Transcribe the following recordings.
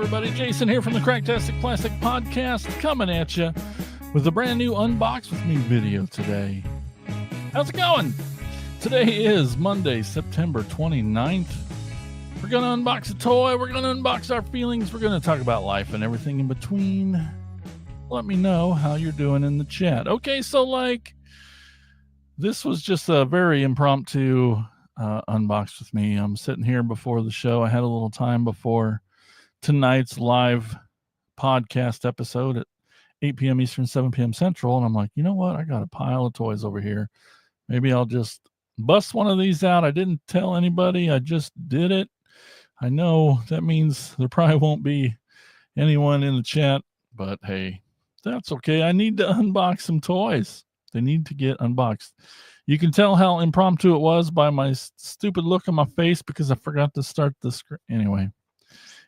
everybody. Jason here from the Cracktastic Plastic Podcast, coming at you with a brand new Unbox With Me video today. How's it going? Today is Monday, September 29th. We're going to unbox a toy. We're going to unbox our feelings. We're going to talk about life and everything in between. Let me know how you're doing in the chat. Okay, so this was just a very impromptu Unbox With Me. I'm sitting here before the show. I had a little time before tonight's live podcast episode at 8 p.m. Eastern, 7 p.m. Central. And I'm like, you know what? I got a pile of toys over here. Maybe I'll just bust one of these out. I didn't tell anybody. I just did it. I know that means there probably won't be anyone in the chat, but hey, that's okay. I need to unbox some toys. They need to get unboxed. You can tell how impromptu it was by my stupid look on my face because I forgot to start the screen. Anyway,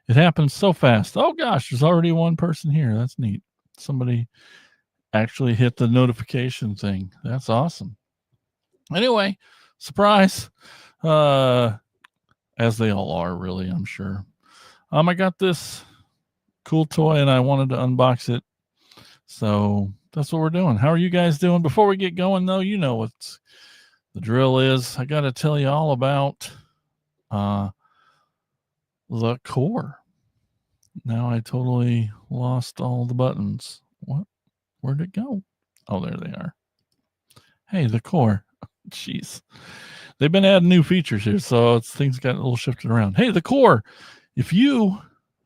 it happened so fast. Oh gosh, there's already one person here. That's neat. Somebody actually hit the notification thing. That's awesome. Anyway, surprise. As they all are, really, I'm sure. I got this cool toy and I wanted to unbox it. So that's what we're doing. How are you guys doing? Before we get going, though, you know what the drill is. I got to tell you all about the core. Now I totally lost all the buttons. What? Where'd it go? Oh, there they are. Hey, the core. Jeez. They've been adding new features here, so things got a little shifted around. Hey, the core. If you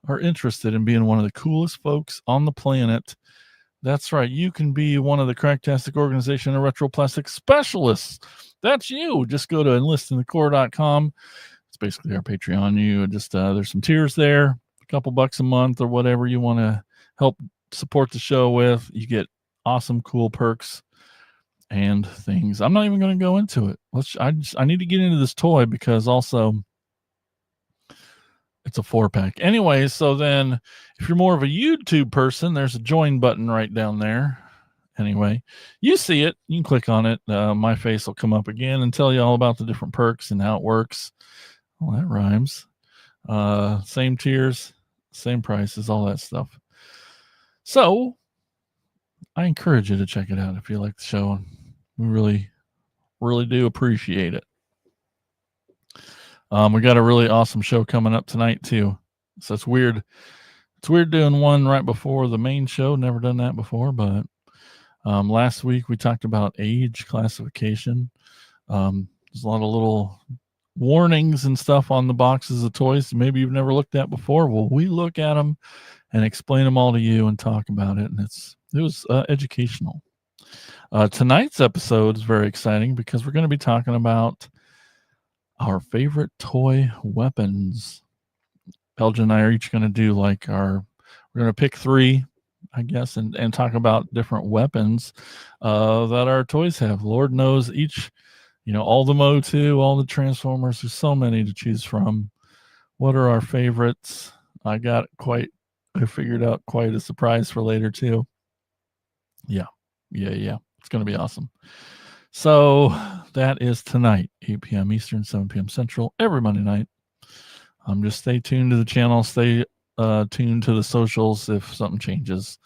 are interested in being one of the coolest folks on the planet, that's right. You can be one of the Cracktastic Organization of Retro Plastic Specialists. That's you. Just go to enlistinthecore.com. It's basically our Patreon. You just there's some tiers there, a couple bucks a month or whatever you want to help support the show with. You get awesome, cool perks and things. I'm not even going to go into it. I need to get into this toy because also it's a 4-pack. Anyway, so then if you're more of a YouTube person, there's a join button right down there. Anyway, you see it. You can click on it. My face will come up again and tell you all about the different perks and how it works. Well, that rhymes. Same tiers, same prices, all that stuff. So I encourage you to check it out if you like the show. We really, really do appreciate it. We got a really awesome show coming up tonight too. So it's weird. It's weird doing one right before the main show. Never done that before, but last week we talked about age classification. There's a lot of little warnings and stuff on the boxes of toys maybe you've never looked at before. Well, we look at them and explain them all to you and talk about it, and it was educational. Tonight's episode is very exciting because we're going to be talking about our favorite toy weapons. Belgian and I are each going to do we're going to pick 3, I guess, and talk about different weapons that our toys have. Lord knows each, all the Mo2, all the Transformers, there's so many to choose from. What are our favorites? I figured out quite a surprise for later too. Yeah. It's going to be awesome. So that is tonight, 8 p.m. Eastern, 7 p.m. Central, every Monday night. Just stay tuned to the channel. Stay tuned to the socials if something changes.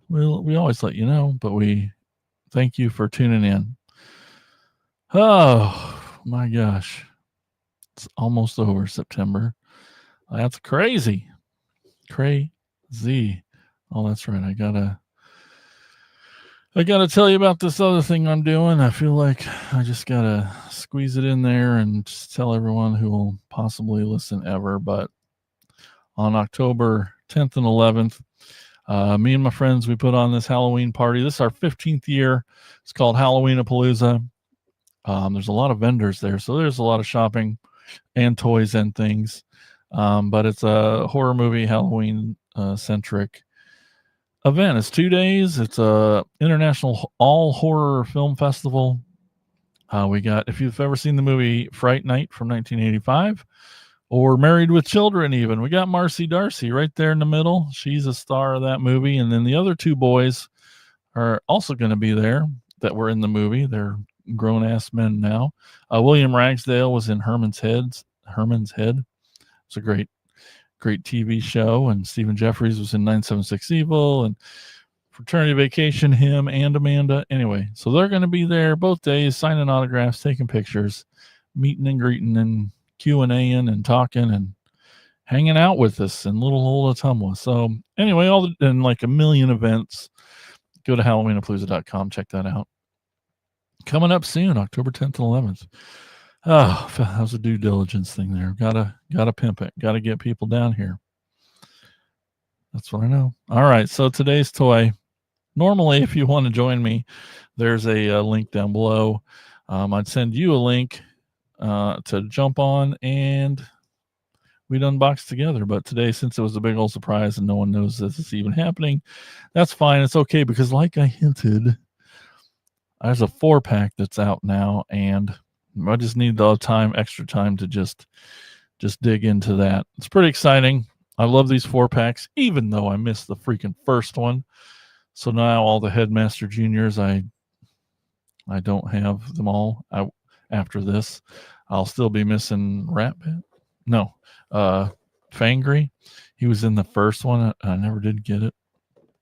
We always let you know, but we thank you for tuning in. Oh, my gosh. It's almost over, September. That's crazy. Crazy. Oh, that's right. I gotta tell you about this other thing I'm doing. I feel like I just gotta squeeze it in there and just tell everyone who will possibly listen ever. But on October 10th and 11th, me and my friends, we put on this Halloween party. This is our 15th year. It's called Halloween-a-Palooza. There's a lot of vendors there, so there's a lot of shopping and toys and things. But it's a horror movie, Halloween centric event. It's 2 days. It's a international all horror film festival. If you've ever seen the movie Fright Night from 1985 or Married with Children, even, we got Marcy Darcy right there in the middle. She's a star of that movie. And then the other 2 boys are also going to be there that were in the movie. They're grown ass men now. William Ragsdale was in Herman's Head. It's a great great TV show, and Stephen Jeffries was in 976 Evil and Fraternity Vacation, him and Amanda. Anyway, so they're going to be there both days, signing autographs, taking pictures, meeting and greeting and Q&A-ing and talking and hanging out with us in little old Ottumwa. So anyway, and like a million events. Go to HalloweenApalooza.com. Check that out. Coming up soon, October 10th and 11th. Oh, how's the due diligence thing there? Gotta pimp it. Gotta get people down here. That's what I know. All right, so today's toy. Normally, if you want to join me, there's a link down below. I'd send you a link to jump on and we'd unbox together. But today, since it was a big old surprise and no one knows this is even happening, that's fine. It's okay, because like I hinted, there's a 4-pack that's out now, and I just need the extra time to just dig into that. It's pretty exciting. I love these 4-packs, even though I missed the freaking first one. So now all the Headmaster Juniors, I don't have them all. After this, I'll still be missing Ratbit. No, Fangry. He was in the first one. I never did get it.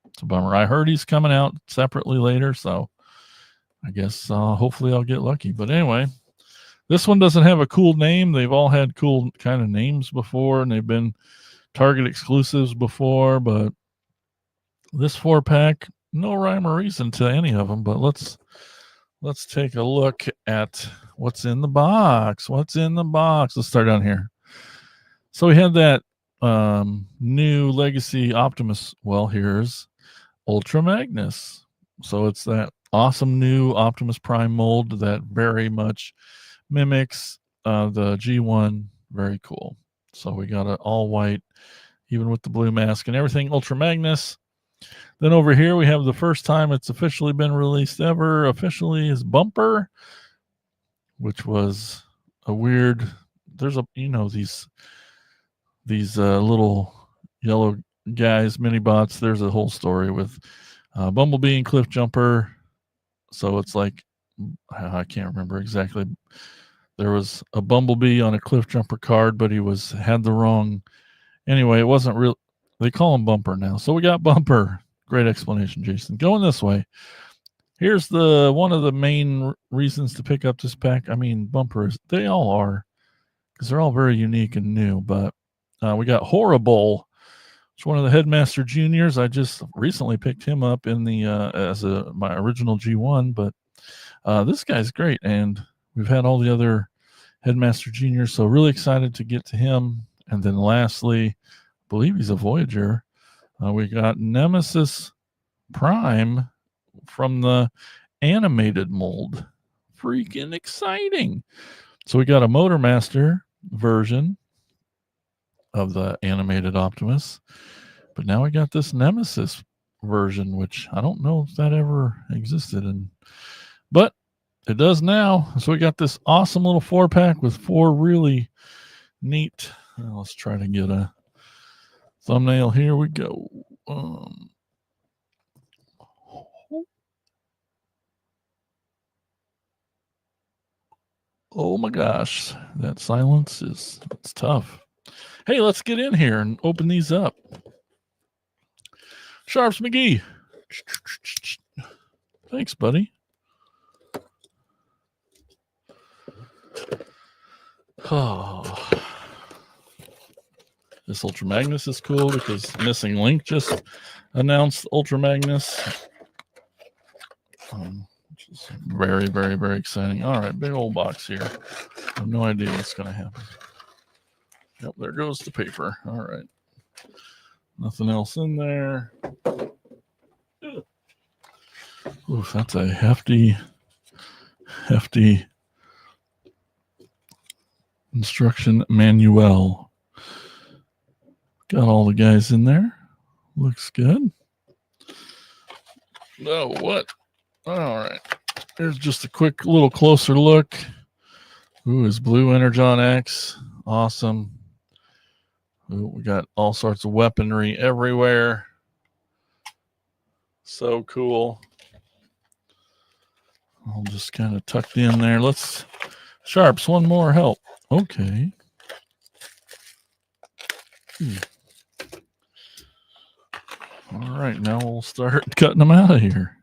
It's a bummer. I heard he's coming out separately later, so I guess hopefully I'll get lucky. But anyway, this one doesn't have a cool name. They've all had cool kind of names before, and they've been Target exclusives before, but this 4-pack, no rhyme or reason to any of them. But let's take a look at what's in the box. What's in the box? Let's start down here. So we had that new Legacy Optimus. Well, here's Ultra Magnus. So it's that awesome new Optimus Prime mold that very much mimics the G1. Very cool. So we got an all white, even with the blue mask and everything, Ultra Magnus. Then over here we have the first time it's officially been released ever, officially, is Bumper, which was a weird, there's a, these little yellow guys, mini bots. There's a whole story with Bumblebee and Cliff Jumper. So it's like, I can't remember exactly. There was a Bumblebee on a Cliff Jumper card, but he had the wrong. Anyway, it wasn't real. They call him Bumper now. So we got Bumper. Great explanation, Jason. Going this way. Here's one of the main reasons to pick up this pack. I mean, Bumpers, they all are, because they're all very unique and new. But we got Horri-Bull. It's one of the Headmaster Juniors. I just recently picked him up in the as my original G1. But this guy's great, and we've had all the other Headmaster Juniors, so really excited to get to him. And then lastly, I believe he's a Voyager. We got Nemesis Prime from the animated mold. Freaking exciting. So we got a Motormaster version of the animated Optimus, but now we got this Nemesis version, which I don't know if that ever existed, but it does now. So we got this awesome little 4-pack with 4 really neat. Let's try to get a thumbnail. Here we go. Oh my gosh, that silence it's tough. Hey, let's get in here and open these up. Sharps McGee. Thanks, buddy. Oh. This Ultra Magnus is cool because Missing Link just announced Ultra Magnus. Which is very, very, very exciting. All right, big old box here. I have no idea what's going to happen. Yep, there goes the paper. All right. Nothing else in there. Oof, that's a hefty instruction manual. Got all the guys in there. Looks good. Oh, what? All right. Here's just a quick little closer look. Ooh, is Blue Energon X. Awesome. Ooh, we got all sorts of weaponry everywhere. So cool. I'll just kind of tuck in there. Sharps, one more help. Okay. All right, now we'll start cutting them out of here.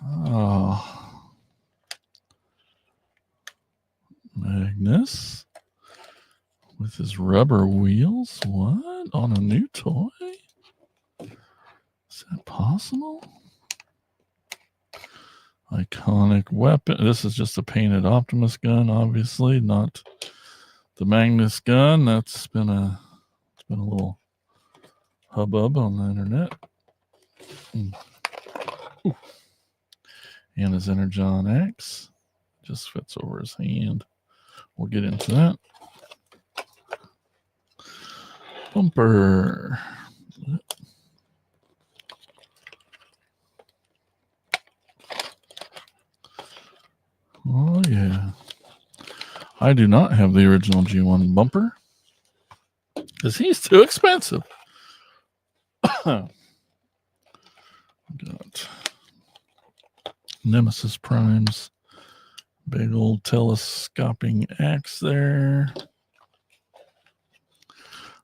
Oh, Magnus with his rubber wheels. What? On a new toy? Is that possible? Iconic weapon. This is just a painted Optimus gun, obviously, not the Magnus gun. It's been a little hubbub on the internet. Ooh. And his Energon X just fits over his hand. We'll get into that. Bumper. Oh, yeah. I do not have the original G1 bumper because he's too expensive. Got Nemesis Primes. Big old telescoping axe there.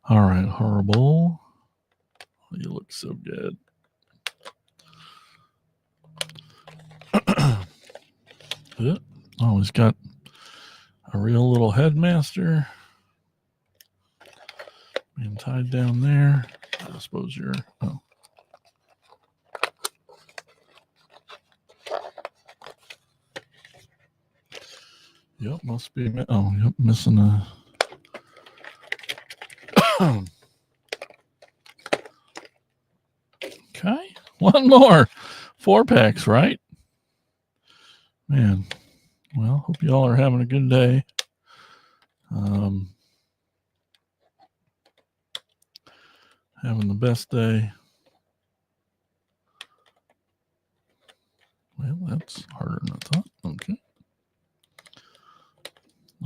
All right, Horri-Bull. Oh, you look so good. Oh, he's got a real little headmaster being tied down there. I suppose you're. Oh. Yep, must be. Oh, yep, missing a. Okay, one more. 4-packs, right? Man, well, hope you all are having a good day. Having the best day. Well, that's harder than I thought. Okay.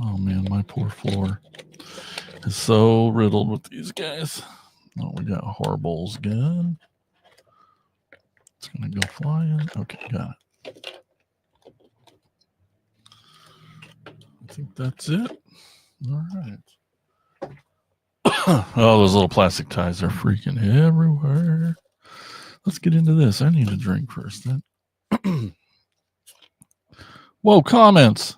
Oh, man, my poor floor is so riddled with these guys. Oh, we got Horri-Bull's gun. It's going to go flying. Okay, got it. I think that's it. All right. Oh, those little plastic ties are freaking everywhere. Let's get into this. I need a drink first then. Whoa, comments.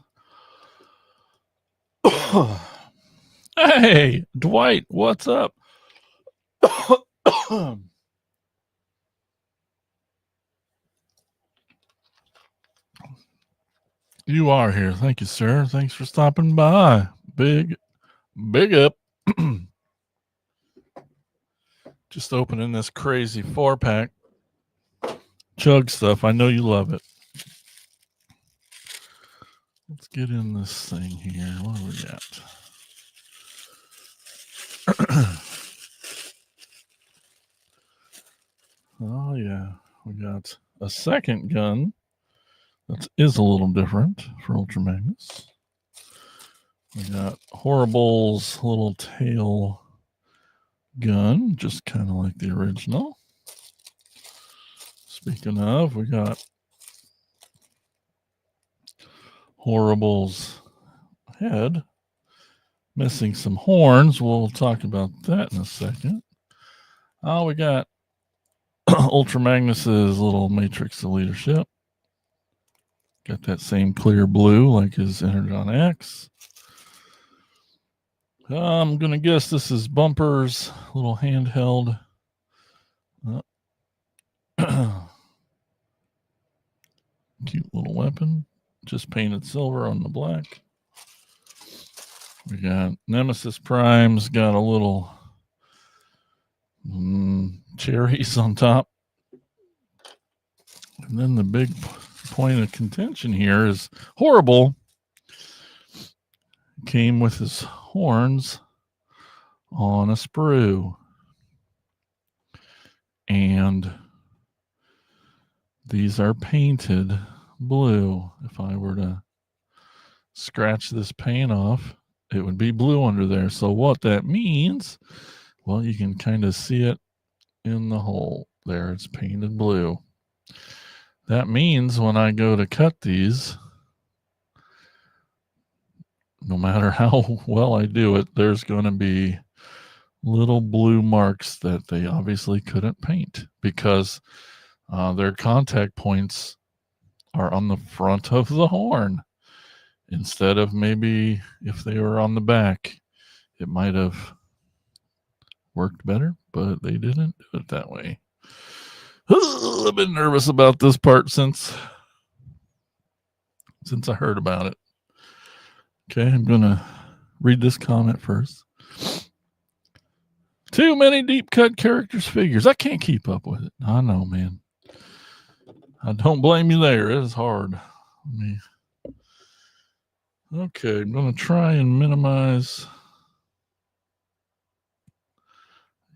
Hey, Dwight, what's up? You are here. Thank you, sir. Thanks for stopping by. Big up. Just opening this crazy 4-pack. Chug stuff. I know you love it. Let's get in this thing here. What do we got? Oh, yeah. We got a second gun that is a little different for Ultra Magnus. We got Horri-Bull's little tail gun, just kind of like the original. Speaking of, we got Horri-Bull's head, missing some horns. We'll talk about that in a second. Oh, we got Ultra Magnus's little matrix of leadership. Got that same clear blue like his Energon X. I'm going to guess this is Bumper's little handheld. Cute little weapon. Just painted silver on the black. We got Nemesis Primes. Got a little cherries on top. And then the big point of contention here is Horri-Bull came with his horns on a sprue. And these are painted blue. If I were to scratch this paint off, it would be blue under there. So what that means, well, you can kind of see it in the hole there. It's painted blue. That means when I go to cut these, no matter how well I do it, there's going to be little blue marks that they obviously couldn't paint because their contact points are on the front of the horn instead of maybe if they were on the back. It might have worked better, but they didn't do it that way. I've been nervous about this part since I heard about it. Okay, I'm going to read this comment first. Too many deep cut characters figures. I can't keep up with it. I know, man. I don't blame you there. It is hard. Okay, I'm going to try and minimize.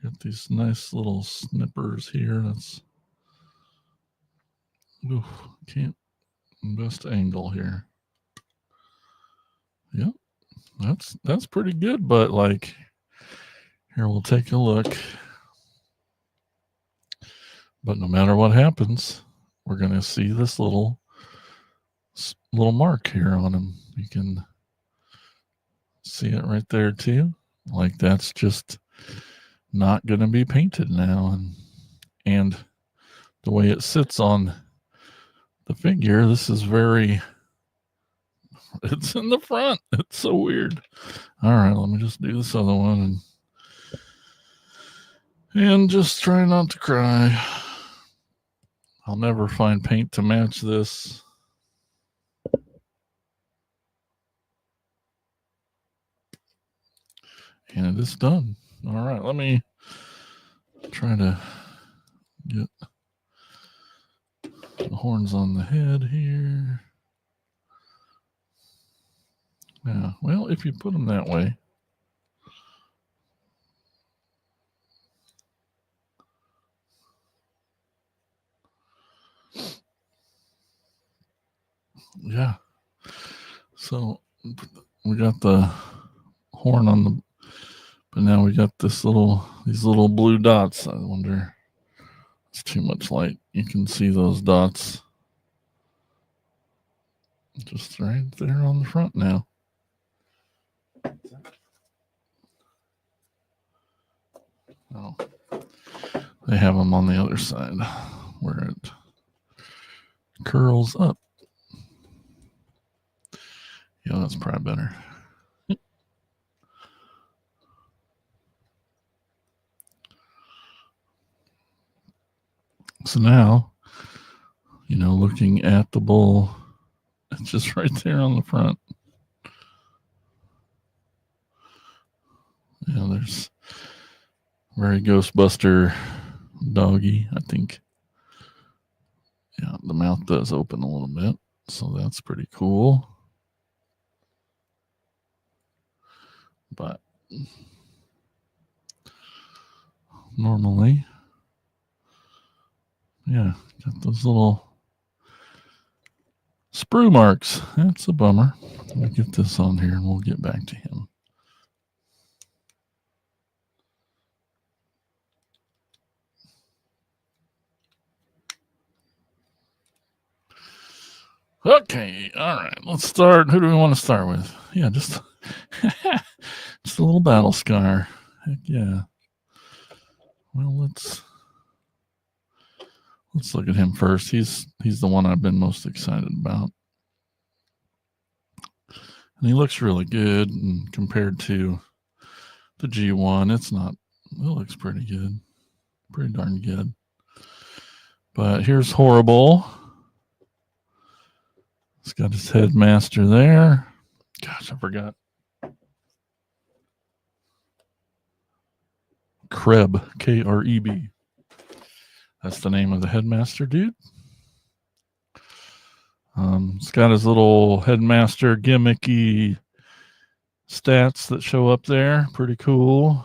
Got these nice little snippers here. Can't best angle here. Yep, that's pretty good. But like, here we'll take a look. But no matter what happens, we're going to see this little mark here on him. You can see it right there too. Like that's just not going to be painted now. And the way it sits on the figure, this is it's in the front. It's so weird. All right, let me just do this other one and just try not to cry. I'll never find paint to match this. And it is done. All right, let me try to get the horns on the head here. Yeah, well, if you put them that way. Yeah. So we got the horn on the, but now we got these little blue dots. I wonder, it's too much light. You can see those dots just right there on the front now. Oh, they have them on the other side where it curls up. Yeah, that's probably better. So now, looking at the bull, it's just right there on the front. Yeah, there's very Ghostbuster doggy, I think. Yeah, the mouth does open a little bit, so that's pretty cool. But normally, yeah, got those little sprue marks. That's a bummer. Let me get this on here and we'll get back to him. Okay, all right, let's start. Who do we want to start with? Yeah, just a little battle scar. Heck yeah. Well, let's look at him first. He's the one I've been most excited about. And he looks really good, and compared to the G1, it looks pretty good. Pretty darn good. But here's Horri-Bull. He's got his headmaster there. Gosh, I forgot. Kreb, Kreb. That's the name of the headmaster dude. It's got his little headmaster gimmicky stats that show up there. Pretty cool.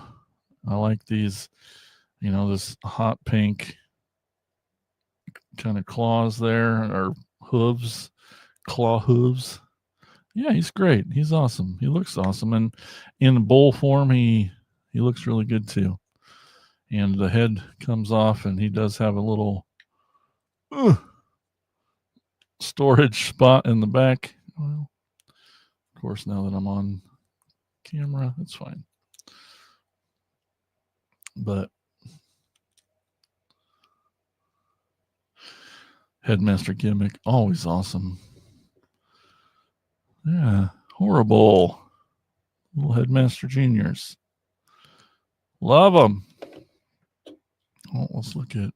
I like these, this hot pink kind of claws there, or hooves, claw hooves. Yeah, he's great. He's awesome. He looks awesome. And in bull form, he looks really good too. And the head comes off, and he does have a little storage spot in the back. Well, course, now that I'm on camera, it's fine. But Headmaster gimmick, always awesome. Yeah, Horri-Bull. Little Headmaster Juniors. Love them. Well, let's look at a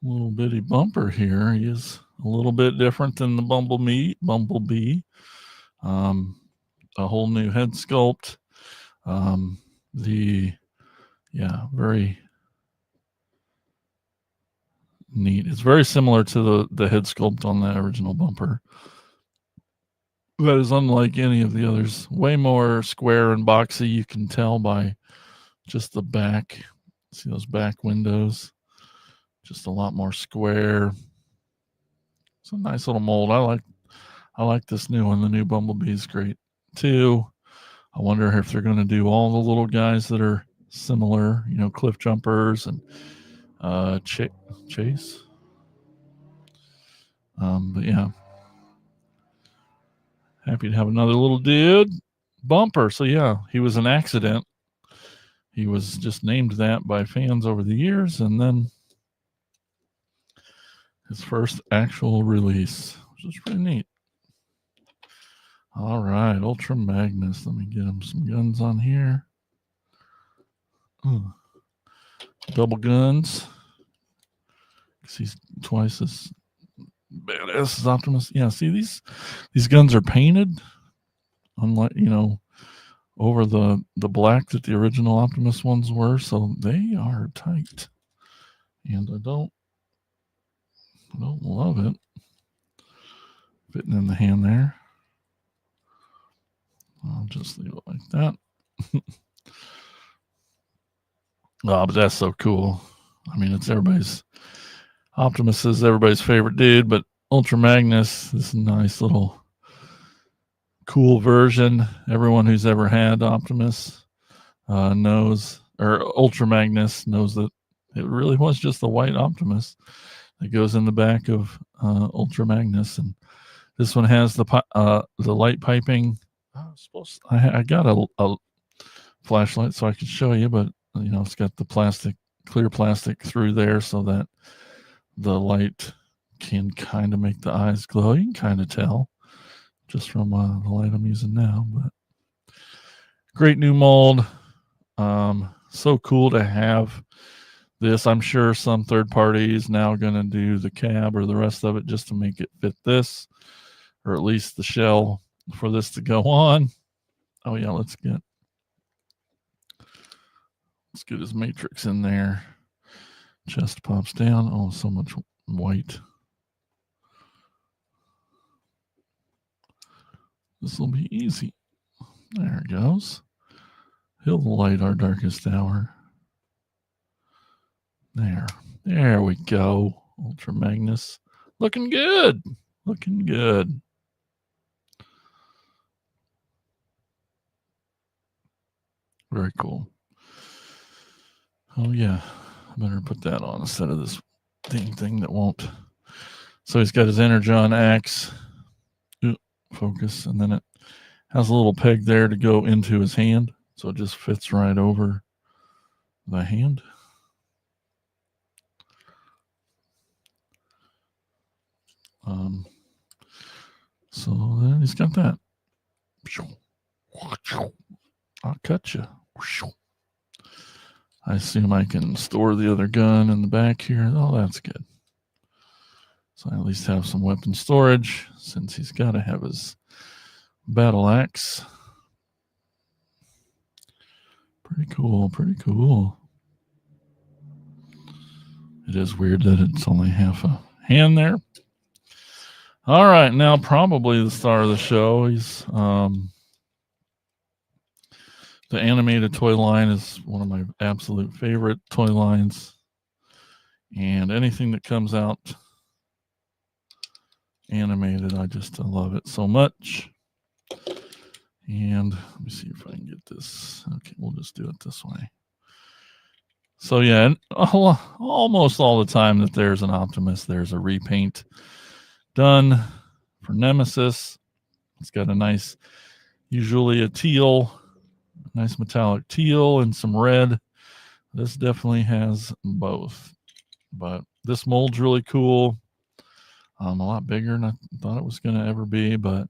little bitty bumper here. He is a little bit different than the Bumblebee. A whole new head sculpt. Very neat. It's very similar to the head sculpt on that original bumper. That is unlike any of the others. Way more square and boxy. You can tell by just the back. See those back windows? Just a lot more square. It's a nice little mold. I like this new one. The new Bumblebee is great too. I wonder if they're going to do all the little guys that are similar, cliff jumpers and Chase. But yeah, happy to have another little dude. Bumper. So yeah, he was an accident. He was just named that by fans over the years, and then his first actual release, which is pretty neat. All right, Ultra Magnus. Let me get him some guns on here. Double guns. He's twice as badass as Optimus. Yeah, see these guns are painted, unlike over the black that the original Optimus ones were, so they are tight. And I don't love it fitting in the hand there. I'll just leave it like that. Oh, but that's so cool. I mean, Optimus is everybody's favorite dude, but Ultra Magnus is a nice little cool version. Everyone who's ever had Optimus knows, or Ultra Magnus knows that it really was just the white Optimus that goes in the back of Ultra Magnus. And this one has the light piping. I got a flashlight so I could show you, but it's got the clear plastic through there so that the light can kind of make the eyes glow. You can kind of tell just from the light I'm using now. But great new mold. So cool to have this. I'm sure some third party is now going to do the cab or the rest of it just to make it fit this, or at least the shell for this to go on. Oh yeah, let's get his matrix in there. Chest pops down. Oh, so much white. This will be easy. There it goes. He'll light our darkest hour. There we go. Ultra Magnus. Looking good. Very cool. Oh yeah, I better put that on instead of this thing that won't. So he's got his Energon axe. Focus, and then it has a little peg there to go into his hand, so it just fits right over the hand. So then he's got that. I'll cut you. I assume I can store the other gun in the back here. Oh, that's good. So I at least have some weapon storage since he's got to have his battle axe. Pretty cool. It is weird that it's only half a hand there. All right, now probably the star of the show. He's the animated toy line is one of my absolute favorite toy lines. And anything that comes out animated, I love it so much. And let me see if I can get this. Okay, we'll just do it this way. So yeah, almost all the time that there's an Optimus, there's a repaint done for Nemesis. It's got a nice, usually a teal, nice metallic teal and some red. This definitely has both. But this mold's really cool. A lot bigger than I thought it was going to ever be. But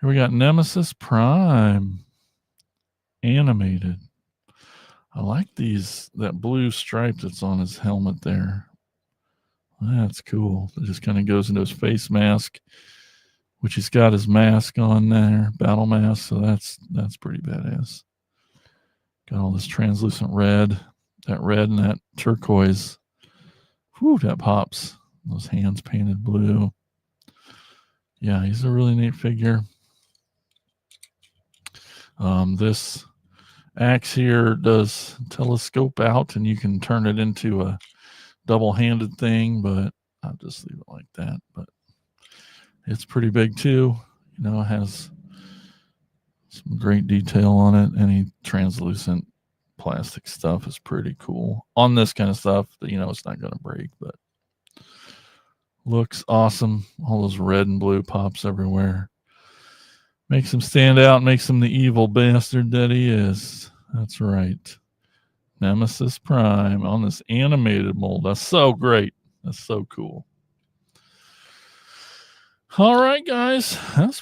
here we got Nemesis Prime animated. I like that blue stripe that's on his helmet there. That's cool. It just kind of goes into his face mask, which he's got his mask on there, battle mask. So that's pretty badass. Got all this translucent red, that red and that turquoise. Whew, that pops. Those hands painted blue. Yeah, he's a really neat figure. This axe here does telescope out, and you can turn it into a double-handed thing, but I'll just leave it like that. But it's pretty big too. It has some great detail on it. Any translucent plastic stuff is pretty cool on this kind of stuff that it's not going to break, but looks awesome. All those red and blue pops everywhere. Makes him stand out, makes him the evil bastard that he is. That's right. Nemesis Prime on this animated mold. That's so great. That's so cool. All right, guys. That was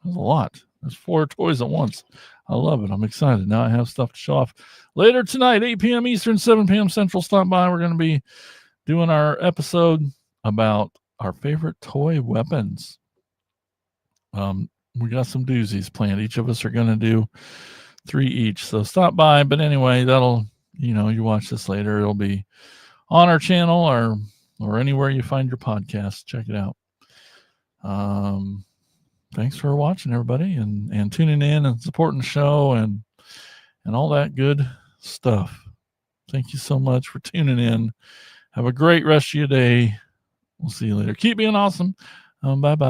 a lot. There's 4 toys at once. I love it. I'm excited. Now I have stuff to show off. Later tonight, 8 p.m. Eastern, 7 p.m. Central, stop by. We're going to be doing our episode about our favorite toy weapons. We got some doozies planned. Each of us are going to do 3 each. So stop by. But anyway, that'll, you watch this later. It'll be on our channel or anywhere you find your podcast. Check it out. Thanks for watching, everybody, and tuning in and supporting the show and all that good stuff. Thank you so much for tuning in. Have a great rest of your day. We'll see you later. Keep being awesome. Bye-bye.